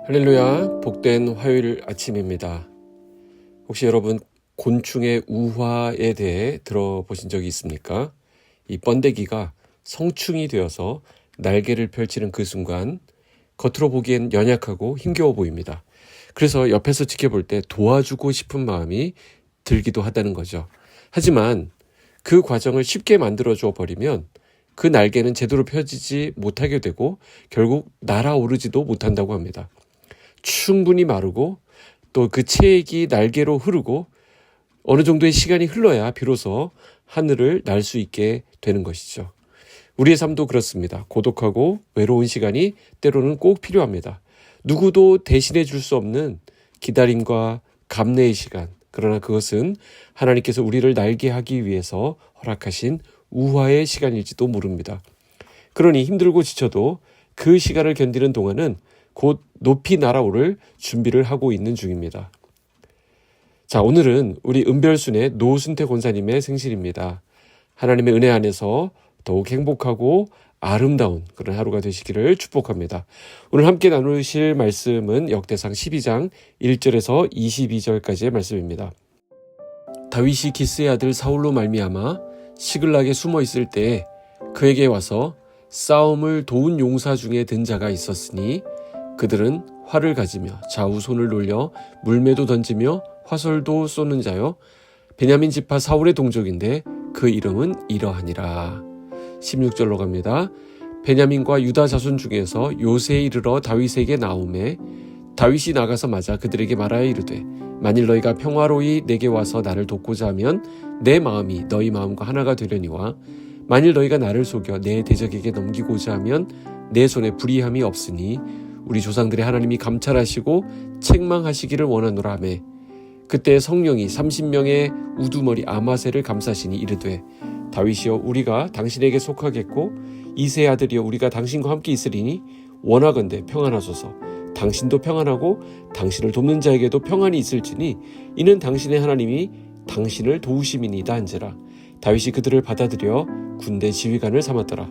할렐루야, 복된 화요일 아침입니다. 혹시 여러분 곤충의 우화에 대해 들어보신 적이 있습니까? 이 번데기가 성충이 되어서 날개를 펼치는 그 순간 겉으로 보기엔 연약하고 힘겨워 보입니다. 그래서 옆에서 지켜볼 때 도와주고 싶은 마음이 들기도 하다는 거죠. 하지만 그 과정을 쉽게 만들어줘 버리면 그 날개는 제대로 펴지지 못하게 되고 결국 날아오르지도 못한다고 합니다. 충분히 마르고 또 그 체액이 날개로 흐르고 어느 정도의 시간이 흘러야 비로소 하늘을 날 수 있게 되는 것이죠. 우리의 삶도 그렇습니다. 고독하고 외로운 시간이 때로는 꼭 필요합니다. 누구도 대신해 줄 수 없는 기다림과 감내의 시간. 그러나 그것은 하나님께서 우리를 날게 하기 위해서 허락하신 우화의 시간일지도 모릅니다. 그러니 힘들고 지쳐도 그 시간을 견디는 동안은 곧 높이 날아오를 준비를 하고 있는 중입니다. 자, 오늘은 우리 은별순의 노순태 권사님의 생신입니다. 하나님의 은혜 안에서 더욱 행복하고 아름다운 그런 하루가 되시기를 축복합니다. 오늘 함께 나누실 말씀은 역대상 12장 1절에서 22절까지의 말씀입니다. 다윗이 기스의 아들 사울로 말미암아 시글락에 숨어 있을 때에 그에게 와서 싸움을 도운 용사 중에 든 자가 있었으니 그들은 활을 가지며 좌우 손을 놀려 물매도 던지며 화살도 쏘는 자요 베냐민 지파 사울의 동족인데 그 이름은 이러하니라. 16절로 갑니다. 베냐민과 유다 자손 중에서 요새에 이르러 다윗에게 나오매 다윗이 나가서 맞아 그들에게 말하여 이르되 만일 너희가 평화로이 내게 와서 나를 돕고자 하면 내 마음이 너희 마음과 하나가 되려니와 만일 너희가 나를 속여 내 대적에게 넘기고자 하면 내 손에 불의함이 없으니 우리 조상들의 하나님이 감찰하시고 책망하시기를 원하노라 하매 그때 성령이 30명의 우두머리 아마새를 감싸시니 이르되 다윗이여 우리가 당신에게 속하겠고 이새의 아들이여 우리가 당신과 함께 있으리니 원하건대 평안하소서. 당신도 평안하고 당신을 돕는 자에게도 평안이 있을지니 이는 당신의 하나님이 당신을 도우심이니이다 한지라. 다윗이 그들을 받아들여 군대 지휘관을 삼았더라.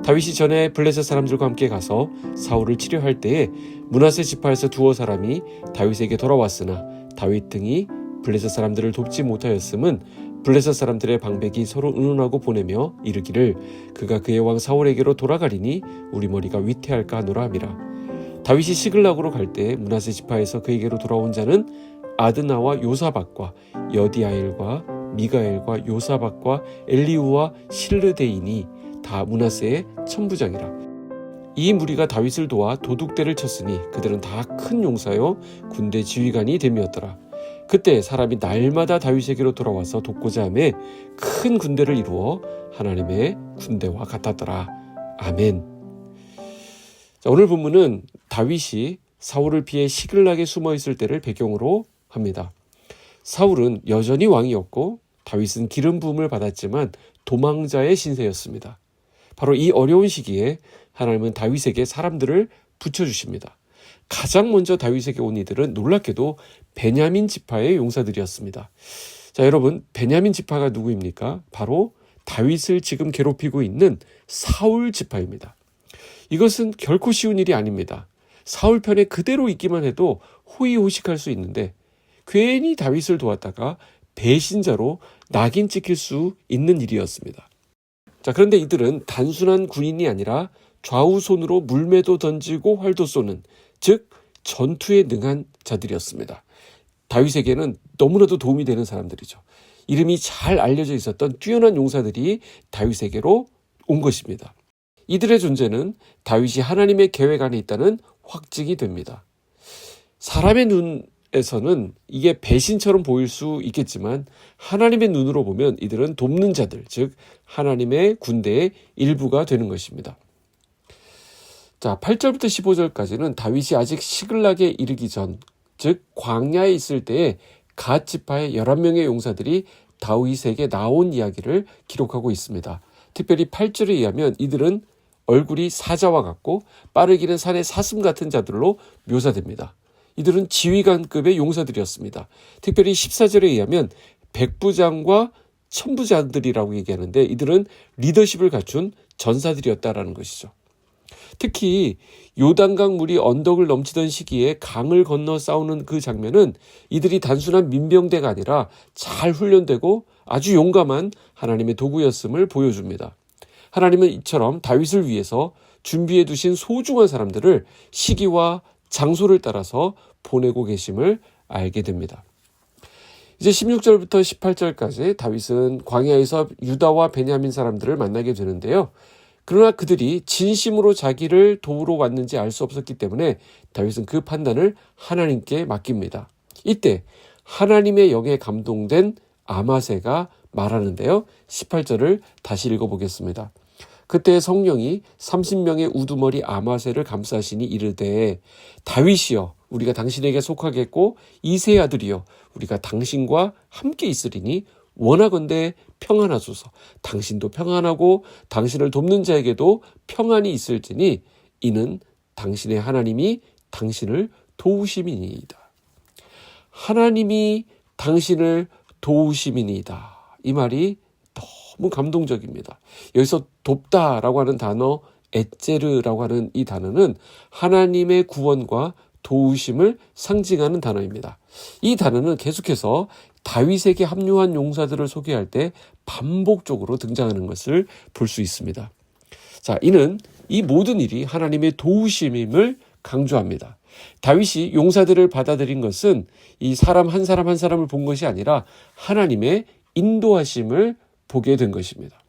다윗이 전에 블레셋 사람들과 함께 가서 사울을 치료할 때에 므낫세 지파에서 두어 사람이 다윗에게 돌아왔으나 다윗 등이 블레셋 사람들을 돕지 못하였음은 블레셋 사람들의 방백이 서로 의논하고 보내며 이르기를 그가 그의 왕 사울에게로 돌아가리니 우리 머리가 위태할까 하노라 함이라. 다윗이 시글락으로 갈 때에 므낫세 지파에서 그에게로 돌아온 자는 아드나와 요사박과 여디아엘과 미가엘과 요사박과 엘리우와 실르데인이 다 므낫세의 천부장이라. 이 무리가 다윗을 도와 도둑대를 쳤으니 그들은 다 큰 용사요 군대 지휘관이 됨이었더라. 그때 사람이 날마다 다윗에게로 돌아와서 돕고자 하매 큰 군대를 이루어 하나님의 군대와 같았더라. 아멘. 자, 오늘 본문은 다윗이 사울을 피해 시글락에 숨어 있을 때를 배경으로 합니다. 사울은 여전히 왕이었고 다윗은 기름 부음을 받았지만 도망자의 신세였습니다. 바로 이 어려운 시기에 하나님은 다윗에게 사람들을 붙여주십니다. 가장 먼저 다윗에게 온 이들은 놀랍게도 베냐민 지파의 용사들이었습니다. 자, 여러분, 베냐민 지파가 누구입니까? 바로 다윗을 지금 괴롭히고 있는 사울 지파입니다. 이것은 결코 쉬운 일이 아닙니다. 사울 편에 그대로 있기만 해도 호의호식할 수 있는데 괜히 다윗을 도왔다가 배신자로 낙인 찍힐 수 있는 일이었습니다. 자, 그런데 이들은 단순한 군인이 아니라 좌우손으로 물매도 던지고 활도 쏘는, 즉 전투에 능한 자들이었습니다. 다윗에게는 너무나도 도움이 되는 사람들이죠. 이름이 잘 알려져 있었던 뛰어난 용사들이 다윗에게로 온 것입니다. 이들의 존재는 다윗이 하나님의 계획 안에 있다는 확증이 됩니다. 사람의 눈에서는 이게 배신처럼 보일 수 있겠지만 하나님의 눈으로 보면 이들은 돕는 자들, 즉 하나님의 군대의 일부가 되는 것입니다. 자, 8절부터 15절까지는 다윗이 아직 시글락에 이르기 전, 즉 광야에 있을 때에 갓 지파의 11명의 용사들이 다윗에게 나온 이야기를 기록하고 있습니다. 특별히 8절에 의하면 이들은 얼굴이 사자와 같고 빠르기는 산의 사슴 같은 자들로 묘사됩니다. 이들은 지휘관급의 용사들이었습니다. 특별히 14절에 의하면 백부장과 천부장들이라고 얘기하는데 이들은 리더십을 갖춘 전사들이었다라는 것이죠. 특히 요단강 물이 언덕을 넘치던 시기에 강을 건너 싸우는 그 장면은 이들이 단순한 민병대가 아니라 잘 훈련되고 아주 용감한 하나님의 도구였음을 보여줍니다. 하나님은 이처럼 다윗을 위해서 준비해 두신 소중한 사람들을 시기와 장소를 따라서 보내고 계심을 알게 됩니다. 이제 16절부터 18절까지 다윗은 광야에서 유다와 베냐민 사람들을 만나게 되는데요. 그러나 그들이 진심으로 자기를 도우러 왔는지 알 수 없었기 때문에 다윗은 그 판단을 하나님께 맡깁니다. 이때 하나님의 영에 감동된 아마새가 말하는데요. 18절을 다시 읽어보겠습니다. 그때 성령이 30명의 우두머리 아마새를 감싸시니 이르되 다윗이여 우리가 당신에게 속하겠고 이새의 아들이여 우리가 당신과 함께 있으리니 원하건대 평안하소서. 당신도 평안하고 당신을 돕는 자에게도 평안이 있을지니 이는 당신의 하나님이 당신을 도우심이니이다. 하나님이 당신을 도우심이니이다. 이 말이 너무 감동적입니다. 여기서 돕다라고 하는 단어, 에제르라고 하는 이 단어는 하나님의 구원과 도우심을 상징하는 단어입니다. 이 단어는 계속해서 다윗에게 합류한 용사들을 소개할 때 반복적으로 등장하는 것을 볼 수 있습니다. 자, 이는 이 모든 일이 하나님의 도우심임을 강조합니다. 다윗이 용사들을 받아들인 것은 이 사람 한 사람을 본 것이 아니라 하나님의 인도하심을 보게 된 것입니다.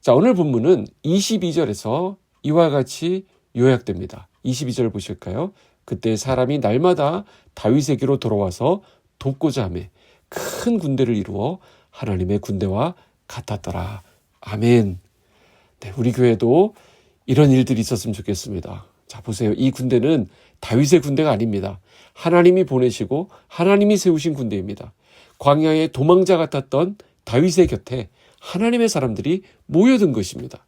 자, 오늘 본문은 22절에서 이와 같이 요약됩니다. 22절 보실까요? 그때 사람이 날마다 다윗에게로 돌아와서 돕고자 하며 큰 군대를 이루어 하나님의 군대와 같았더라. 아멘. 네, 우리 교회도 이런 일들이 있었으면 좋겠습니다. 자, 보세요. 이 군대는 다윗의 군대가 아닙니다. 하나님이 보내시고 하나님이 세우신 군대입니다. 광야의 도망자 같았던 다윗의 곁에 하나님의 사람들이 모여든 것입니다.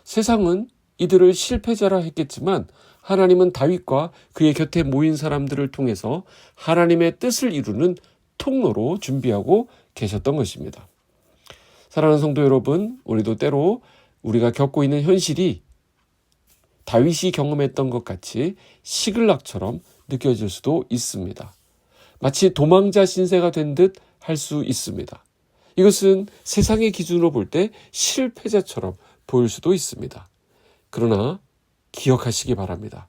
세상은 이들을 실패자라 했겠지만 하나님은 다윗과 그의 곁에 모인 사람들을 통해서 하나님의 뜻을 이루는 통로로 준비하고 계셨던 것입니다. 사랑하는 성도 여러분, 우리도 때로 우리가 겪고 있는 현실이 다윗이 경험했던 것 같이 시글락처럼 느껴질 수도 있습니다. 마치 도망자 신세가 된 듯 할 수 있습니다. 이것은 세상의 기준으로 볼 때 실패자처럼 보일 수도 있습니다. 그러나 기억하시기 바랍니다.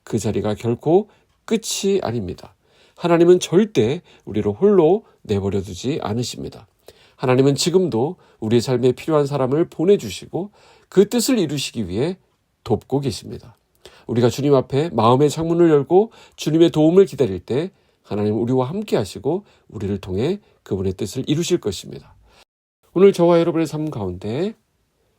그 자리가 결코 끝이 아닙니다. 하나님은 절대 우리를 홀로 내버려 두지 않으십니다. 하나님은 지금도 우리의 삶에 필요한 사람을 보내주시고 그 뜻을 이루시기 위해 돕고 계십니다. 우리가 주님 앞에 마음의 창문을 열고 주님의 도움을 기다릴 때 하나님 우리와 함께 하시고 우리를 통해 그분의 뜻을 이루실 것입니다. 오늘 저와 여러분의 삶 가운데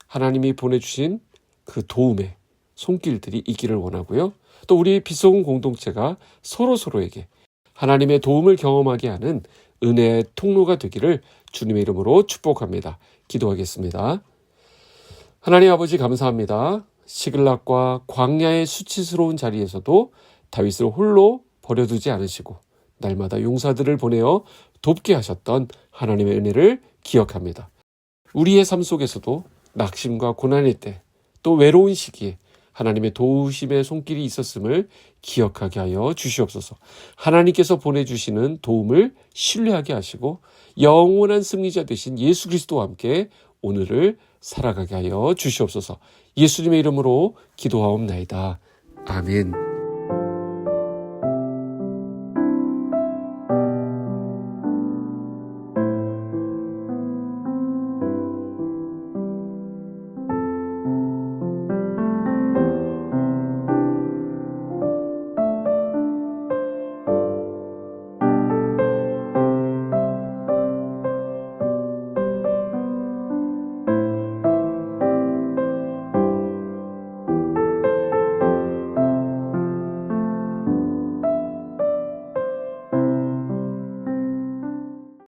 하나님이 보내주신 그 도움의 손길들이 있기를 원하고요. 또 우리 빛소금 공동체가 서로에게 하나님의 도움을 경험하게 하는 은혜의 통로가 되기를 주님의 이름으로 축복합니다. 기도하겠습니다. 하나님 아버지 감사합니다. 시글락과 광야의 수치스러운 자리에서도 다윗을 홀로 버려두지 않으시고 날마다 용사들을 보내어 돕게 하셨던 하나님의 은혜를 기억합니다. 우리의 삶 속에서도 낙심과 고난의 때, 또 외로운 시기에 하나님의 도우심의 손길이 있었음을 기억하게 하여 주시옵소서. 하나님께서 보내주시는 도움을 신뢰하게 하시고 영원한 승리자 되신 예수 그리스도와 함께 오늘을 살아가게 하여 주시옵소서. 예수님의 이름으로 기도하옵나이다. 아멘.